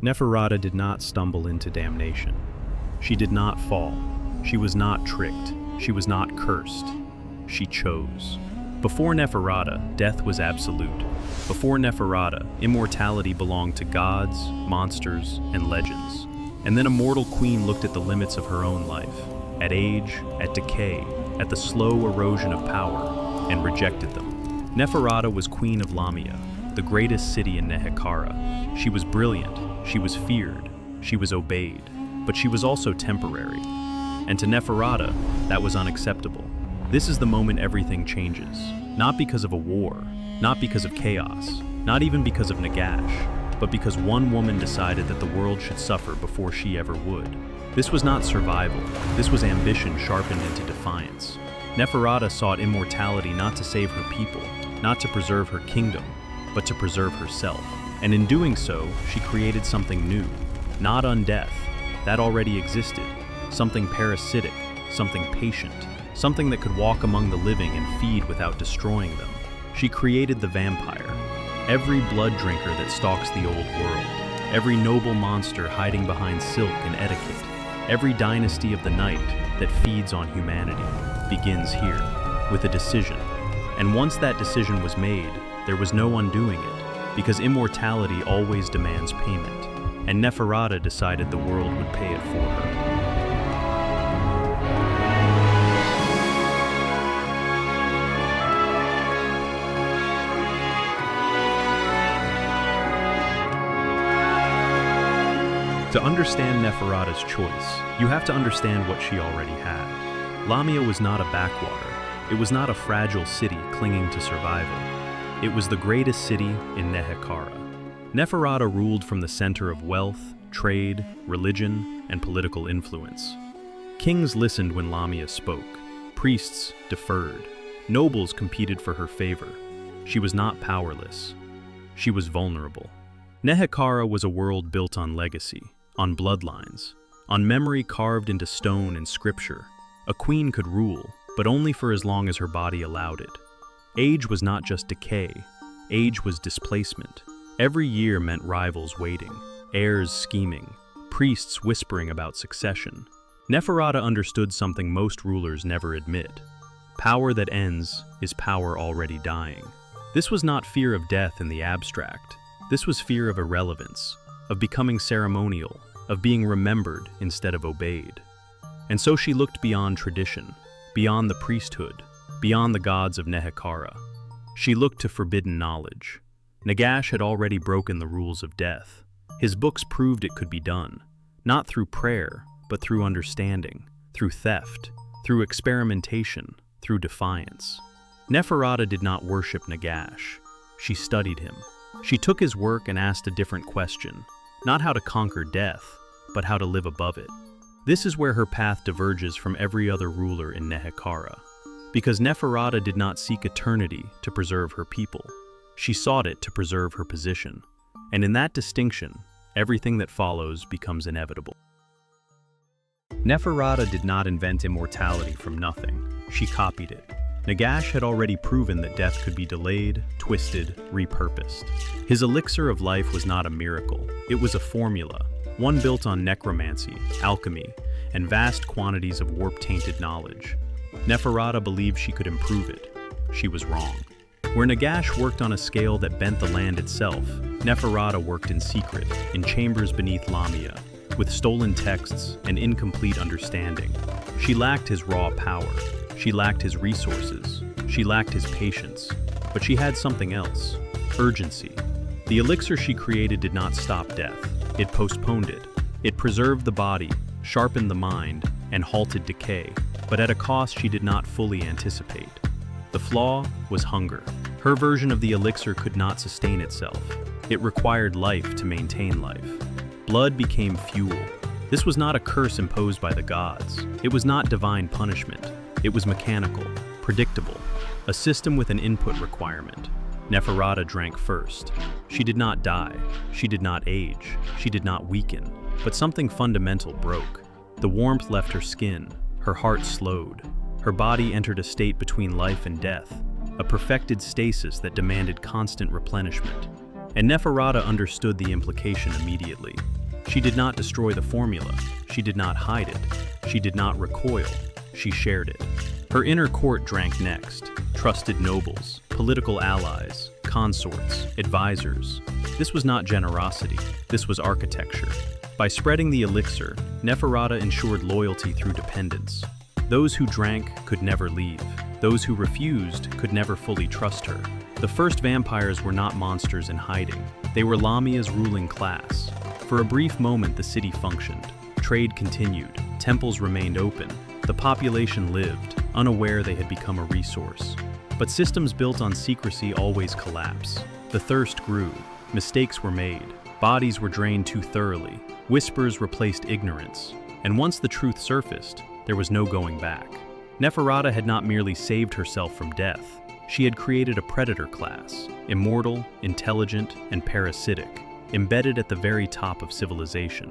Neferata did not stumble into damnation. She did not fall. She was not tricked. She was not cursed. She chose. Before Neferata, death was absolute. Before Neferata, immortality belonged to gods, monsters, and legends. And then a mortal queen looked at the limits of her own life, at age, at decay, at the slow erosion of power, and rejected them. Neferata was Queen of Lahmia, the greatest city in Nehekhara. She was brilliant, she was feared, she was obeyed, but she was also temporary. And to Neferata, that was unacceptable. This is the moment everything changes. Not because of a war, not because of chaos, not even because of Nagash, but because one woman decided that the world should suffer before she ever would. This was not survival, this was ambition sharpened into defiance. Neferata sought immortality not to save her people, not to preserve her kingdom, but to preserve herself. And in doing so, she created something new, not undeath, that already existed, something parasitic, something patient, something that could walk among the living and feed without destroying them. She created the vampire, every blood drinker that stalks the old world, every noble monster hiding behind silk and etiquette, every dynasty of the night that feeds on humanity begins here, with a decision. And once that decision was made, there was no undoing it, because immortality always demands payment, and Neferata decided the world would pay it for her. To understand Neferata's choice, you have to understand what she already had. Lamia was not a backwater. It was not a fragile city clinging to survival. It was the greatest city in Nehekhara. Neferata ruled from the center of wealth, trade, religion, and political influence. Kings listened when Lamia spoke. Priests deferred. Nobles competed for her favor. She was not powerless. She was vulnerable. Nehekhara was a world built on legacy, on bloodlines, on memory carved into stone and scripture. A queen could rule, but only for as long as her body allowed it. Age was not just decay, age was displacement. Every year meant rivals waiting, heirs scheming, priests whispering about succession. Neferata understood something most rulers never admit. Power that ends is power already dying. This was not fear of death in the abstract. This was fear of irrelevance, of becoming ceremonial, of being remembered instead of obeyed. And so she looked beyond tradition, beyond the priesthood, beyond the gods of Nehekhara. She looked to forbidden knowledge. Nagash had already broken the rules of death. His books proved it could be done, not through prayer, but through understanding, through theft, through experimentation, through defiance. Neferata did not worship Nagash. She studied him. She took his work and asked a different question, not how to conquer death, but how to live above it. This is where her path diverges from every other ruler in Nehekhara. Because Neferata did not seek eternity to preserve her people. She sought it to preserve her position. And in that distinction, everything that follows becomes inevitable. Neferata did not invent immortality from nothing. She copied it. Nagash had already proven that death could be delayed, twisted, repurposed. His elixir of life was not a miracle. It was a formula, one built on necromancy, alchemy, and vast quantities of warp-tainted knowledge. Neferata believed she could improve it. She was wrong. Where Nagash worked on a scale that bent the land itself, Neferata worked in secret, in chambers beneath Lamia, with stolen texts and incomplete understanding. She lacked his raw power. She lacked his resources. She lacked his patience. But she had something else: urgency. The elixir she created did not stop death. It postponed it. It preserved the body, sharpened the mind, and halted decay, but at a cost she did not fully anticipate. The flaw was hunger. Her version of the elixir could not sustain itself. It required life to maintain life. Blood became fuel. This was not a curse imposed by the gods. It was not divine punishment. It was mechanical, predictable, a system with an input requirement. Neferata drank first. She did not die. She did not age. She did not weaken. But something fundamental broke. The warmth left her skin. Her heart slowed. Her body entered a state between life and death, a perfected stasis that demanded constant replenishment. And Neferata understood the implication immediately. She did not destroy the formula. She did not hide it. She did not recoil. She shared it. Her inner court drank next. Trusted nobles, political allies, consorts, advisors. This was not generosity. This was architecture. By spreading the elixir, Neferata ensured loyalty through dependence. Those who drank could never leave. Those who refused could never fully trust her. The first vampires were not monsters in hiding. They were Lamia's ruling class. For a brief moment, the city functioned. Trade continued. Temples remained open. The population lived, unaware they had become a resource. But systems built on secrecy always collapse. The thirst grew. Mistakes were made. Bodies were drained too thoroughly. Whispers replaced ignorance. And once the truth surfaced, there was no going back. Neferata had not merely saved herself from death. She had created a predator class, immortal, intelligent, and parasitic, embedded at the very top of civilization.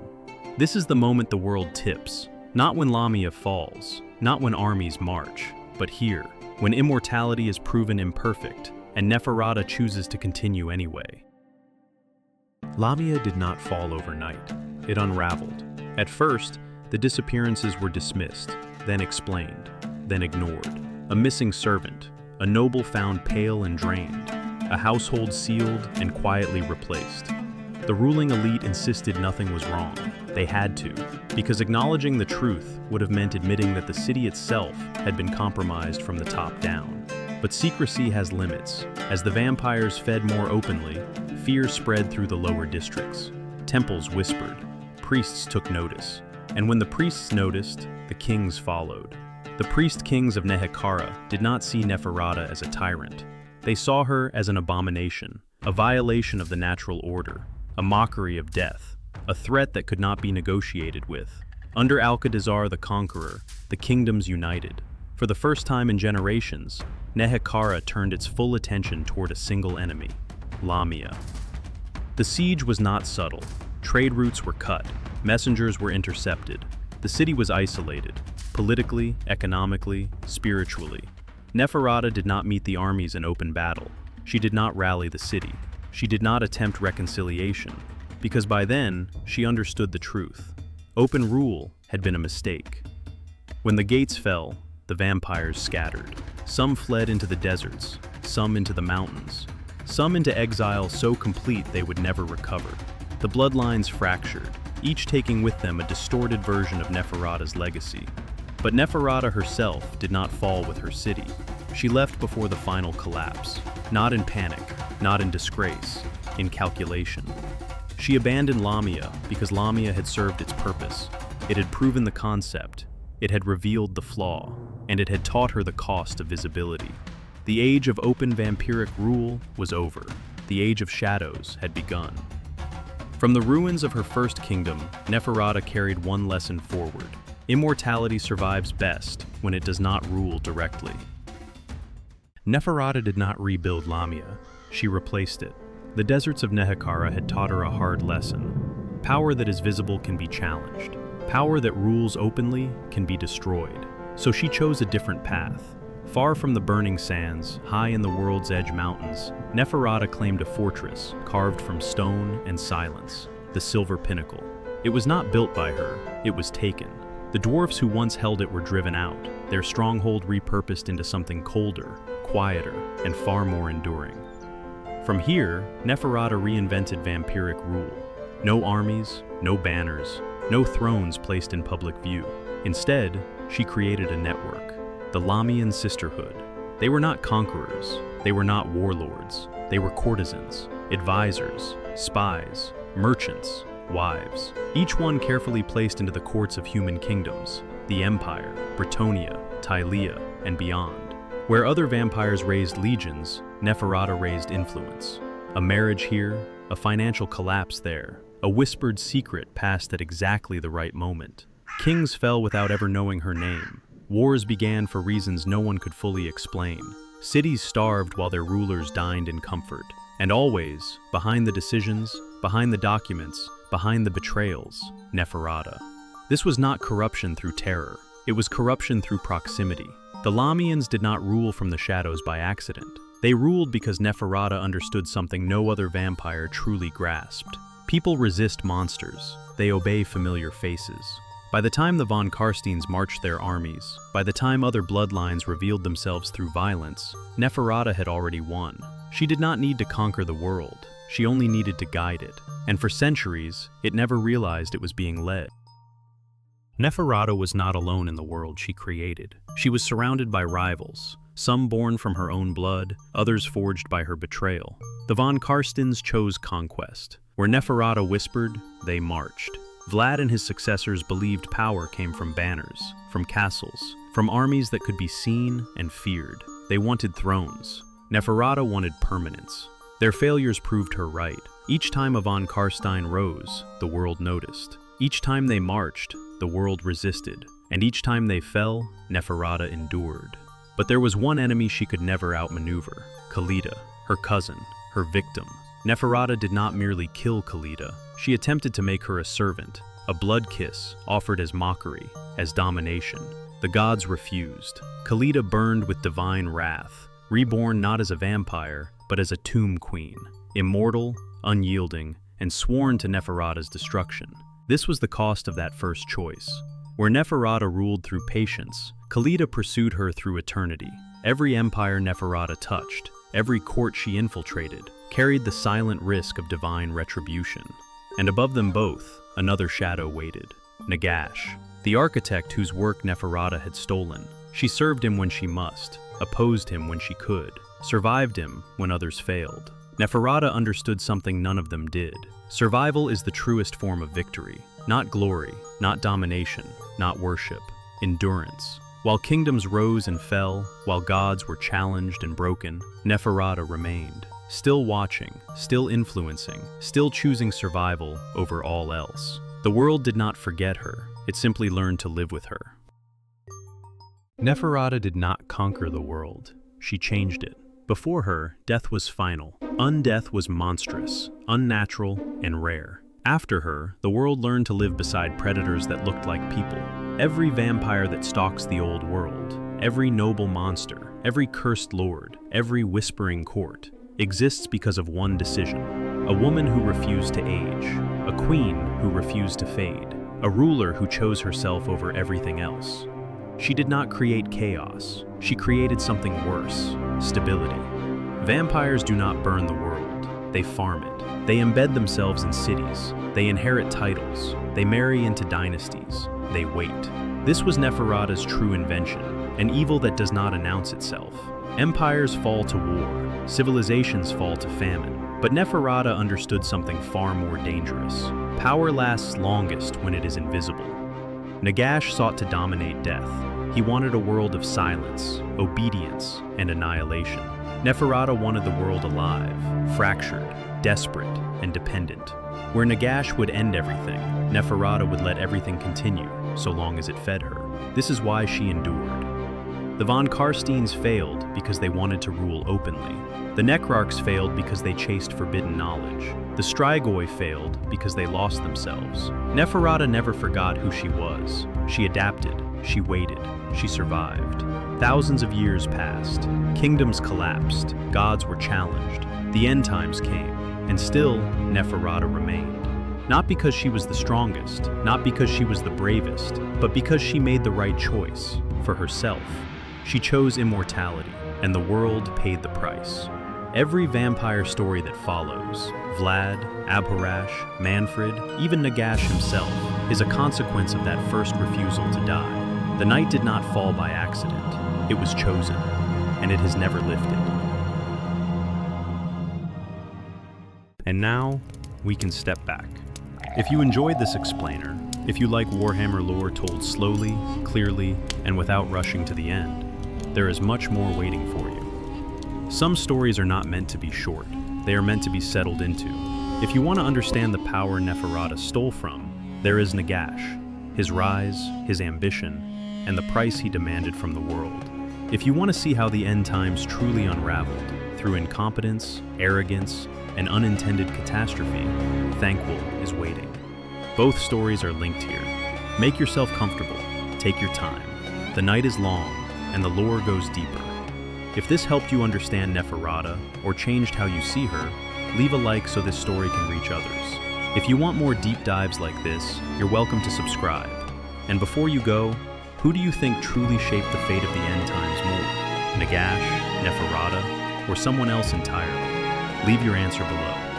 This is the moment the world tips, not when Lamia falls, not when armies march, but here, when immortality is proven imperfect, and Neferata chooses to continue anyway. Lamia did not fall overnight. It unraveled. At first, the disappearances were dismissed, then explained, then ignored. A missing servant, a noble found pale and drained, a household sealed and quietly replaced. The ruling elite insisted nothing was wrong. They had to, because acknowledging the truth would have meant admitting that the city itself had been compromised from the top down. But secrecy has limits. As the vampires fed more openly, fear spread through the lower districts. Temples whispered. Priests took notice. And when the priests noticed, the kings followed. The priest-kings of Nehekhara did not see Neferata as a tyrant. They saw her as an abomination, a violation of the natural order, a mockery of death, a threat that could not be negotiated with. Under Alcadizar the Conqueror, the kingdoms united. For the first time in generations, Nehekhara turned its full attention toward a single enemy, Lamia. The siege was not subtle. Trade routes were cut, messengers were intercepted. The city was isolated, politically, economically, spiritually. Neferata did not meet the armies in open battle. She did not rally the city. She did not attempt reconciliation, because by then, she understood the truth. Open rule had been a mistake. When the gates fell, the vampires scattered. Some fled into the deserts, some into the mountains, some into exile so complete they would never recover. The bloodlines fractured, each taking with them a distorted version of Neferata's legacy. But Neferata herself did not fall with her city. She left before the final collapse, not in panic, not in disgrace, in calculation. She abandoned Lamia because Lamia had served its purpose. It had proven the concept, it had revealed the flaw, and it had taught her the cost of visibility. The age of open vampiric rule was over. The age of shadows had begun. From the ruins of her first kingdom, Neferata carried one lesson forward. Immortality survives best when it does not rule directly. Neferata did not rebuild Lamia. She replaced it. The deserts of Nehekhara had taught her a hard lesson. Power that is visible can be challenged. Power that rules openly can be destroyed. So she chose a different path. Far from the burning sands, high in the world's edge mountains, Neferata claimed a fortress carved from stone and silence, the Silver Pinnacle. It was not built by her, it was taken. The dwarfs who once held it were driven out, their stronghold repurposed into something colder, quieter, and far more enduring. From here, Neferata reinvented vampiric rule. No armies, no banners, no thrones placed in public view. Instead, she created a network, the Lahmian Sisterhood. They were not conquerors, they were not warlords, they were courtesans, advisors, spies, merchants, wives, each one carefully placed into the courts of human kingdoms, the Empire, Britonia, Tylea, and beyond. Where other vampires raised legions, Neferata raised influence. A marriage here, a financial collapse there, a whispered secret passed at exactly the right moment. Kings fell without ever knowing her name. Wars began for reasons no one could fully explain. Cities starved while their rulers dined in comfort. And always, behind the decisions, behind the documents, behind the betrayals, Neferata. This was not corruption through terror. It was corruption through proximity. The Lahmians did not rule from the shadows by accident. They ruled because Neferata understood something no other vampire truly grasped. People resist monsters. They obey familiar faces. By the time the von Karsteins marched their armies, by the time other bloodlines revealed themselves through violence, Neferata had already won. She did not need to conquer the world. She only needed to guide it. And for centuries, it never realized it was being led. Neferata was not alone in the world she created. She was surrounded by rivals, some born from her own blood, others forged by her betrayal. The von Karsteins chose conquest. Where Neferata whispered, they marched. Vlad and his successors believed power came from banners, from castles, from armies that could be seen and feared. They wanted thrones. Neferata wanted permanence. Their failures proved her right. Each time a von Karstein rose, the world noticed. Each time they marched, the world resisted. And each time they fell, Neferata endured. But there was one enemy she could never outmaneuver: Khalida, her cousin, her victim. Neferata did not merely kill Khalida. She attempted to make her a servant, a blood kiss offered as mockery, as domination. The gods refused. Khalida burned with divine wrath, reborn not as a vampire, but as a tomb queen, immortal, unyielding, and sworn to Neferata's destruction. This was the cost of that first choice. Where Neferata ruled through patience, Khalida pursued her through eternity. Every empire Neferata touched, every court she infiltrated, carried the silent risk of divine retribution. And above them both, another shadow waited: Nagash, the architect whose work Neferata had stolen. She served him when she must, opposed him when she could, survived him when others failed. Neferata understood something none of them did. Survival is the truest form of victory. Not glory, not domination, not worship. Endurance. While kingdoms rose and fell, while gods were challenged and broken, Neferata remained. Still watching, still influencing, still choosing survival over all else. The world did not forget her. It simply learned to live with her. Neferata did not conquer the world. She changed it. Before her, death was final. Undeath was monstrous, unnatural, and rare. After her, the world learned to live beside predators that looked like people. Every vampire that stalks the old world, every noble monster, every cursed lord, every whispering court, exists because of one decision. A woman who refused to age, a queen who refused to fade, a ruler who chose herself over everything else. She did not create chaos. She created something worse: stability. Vampires do not burn the world. They farm it. They embed themselves in cities. They inherit titles. They marry into dynasties. They wait. This was Neferata's true invention, an evil that does not announce itself. Empires fall to war. Civilizations fall to famine. But Neferata understood something far more dangerous. Power lasts longest when it is invisible. Nagash sought to dominate death. He wanted a world of silence, obedience, and annihilation. Neferata wanted the world alive, fractured, desperate, and dependent. Where Nagash would end everything, Neferata would let everything continue, so long as it fed her. This is why she endured. The von Karsteins failed because they wanted to rule openly. The Necrarchs failed because they chased forbidden knowledge. The Strigoi failed because they lost themselves. Neferata never forgot who she was. She adapted, she waited, she survived. Thousands of years passed. Kingdoms collapsed. Gods were challenged. The end times came, and still Neferata remained. Not because she was the strongest, not because she was the bravest, but because she made the right choice for herself. She chose immortality, and the world paid the price. Every vampire story that follows, Vlad, Abharash, Manfred, even Nagash himself, is a consequence of that first refusal to die. The night did not fall by accident. It was chosen, and it has never lifted. And now, we can step back. If you enjoyed this explainer, if you like Warhammer lore told slowly, clearly, and without rushing to the end, there is much more waiting for you. Some stories are not meant to be short. They are meant to be settled into. If you want to understand the power Neferata stole from, there is Nagash, his rise, his ambition, and the price he demanded from the world. If you want to see how the end times truly unraveled, through incompetence, arrogance, and unintended catastrophe, Thankwol is waiting. Both stories are linked here. Make yourself comfortable. Take your time. The night is long, and the lore goes deeper. If this helped you understand Neferata or changed how you see her, leave a like so this story can reach others. If you want more deep dives like this, you're welcome to subscribe. And before you go, who do you think truly shaped the fate of the end times more? Nagash, Neferata, or someone else entirely? Leave your answer below.